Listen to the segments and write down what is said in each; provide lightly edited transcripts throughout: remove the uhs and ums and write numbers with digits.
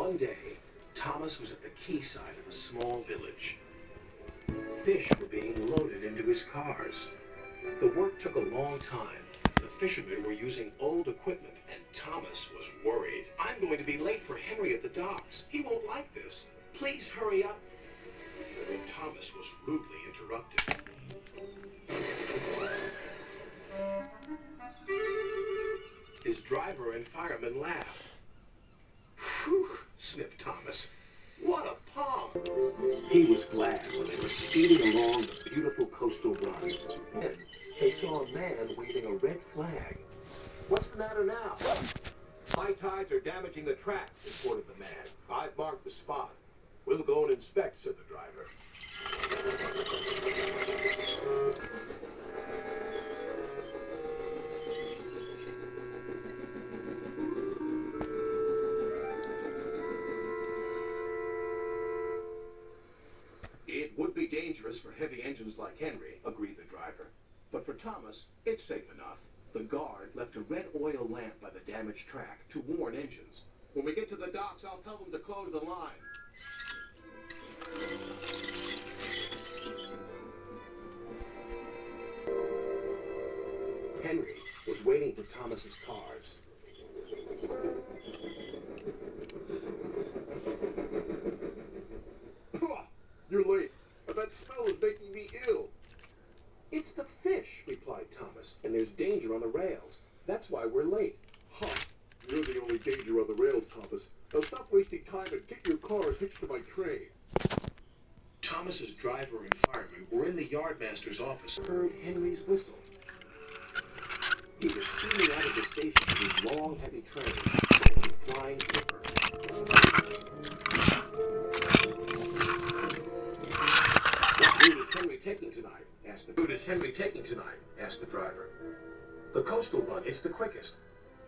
One day, Thomas was at the quayside of a small village. Fish were being loaded into his cars. The work took a long time. The fishermen were using old equipment, and Thomas was worried. I'm going to be late for Henry at the docks. He won't like this. Please hurry up. But Thomas was rudely interrupted. His driver and fireman laughed. Phew, sniffed Thomas. What a palm! He was glad when they were speeding along the beautiful coastal run. And they saw a man waving a red flag. What's the matter now? High tides are damaging the track, reported the man. I've marked the spot. We'll go and inspect, said the driver. It would be dangerous for heavy engines like Henry, agreed the driver. But for Thomas, it's safe enough. The guard left a red oil lamp by the damaged track to warn engines. When we get to the docks, I'll tell them to close the line. Henry was waiting for Thomas's cars. You're late. That smell is making me ill. It's the fish, replied Thomas, and there's danger on the rails. That's why we're late. Huh. You're the only danger on the rails, Thomas. Now stop wasting time and get your cars hitched to my train. Thomas's driver and fireman were in the yardmaster's office. Heard Henry's whistle. He was steaming out of the station with his long, heavy train, going flying quicker. Who is Henry taking tonight? Asked the driver. The coastal run, it's the quickest.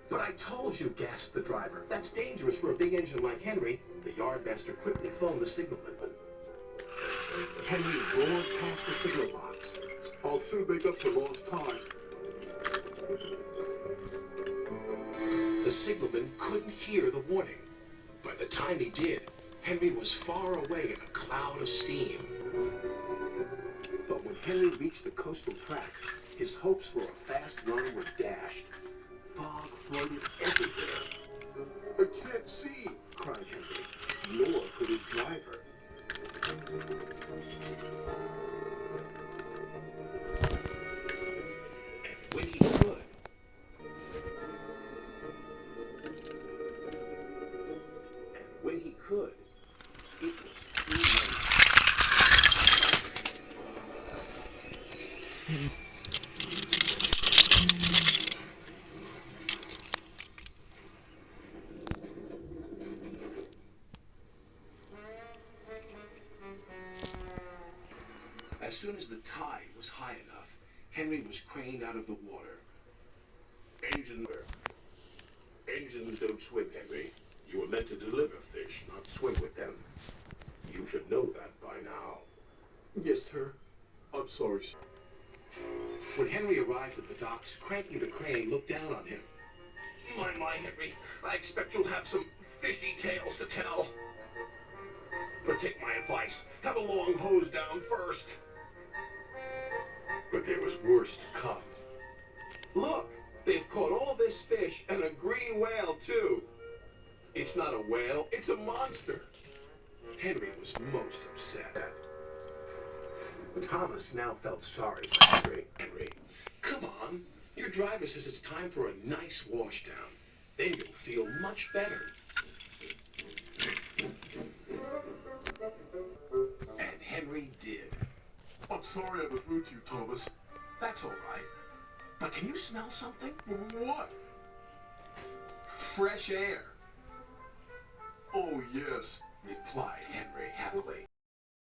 But I told you, gasped the driver. That's dangerous for a big engine like Henry. The yardmaster quickly phoned the signalman, but Henry roared past the signal box. I'll soon make up for lost time. The signalman couldn't hear the warning. By the time he did, Henry was far away in a cloud of steam. But when Henry reached the coastal track, his hopes for a fast run were dashed. Fog floated everywhere. I can't see, cried Henry, nor could his driver. And when he could, it was too late. As soon as the tide was high enough, Henry was craned out of the water. Engines don't swim, Henry. You were meant to deliver fish, not swim with them. You should know that by now. Yes, sir. I'm sorry, sir. When Henry arrived at the docks, Cranky the Crane looked down on him. My, Henry, I expect you'll have some fishy tales to tell. But take my advice, have a long hose down first. But there was worse to come. Look, they've caught all this fish and a green whale, too. It's not a whale, it's a monster. Henry was most upset. Thomas now felt sorry for Henry. Come on, your driver says it's time for a nice washdown. Then you'll feel much better. And Henry did. I'm sorry I was rude to you, Thomas. That's all right. But can you smell something? What? Fresh air. Oh, yes, replied Henry happily.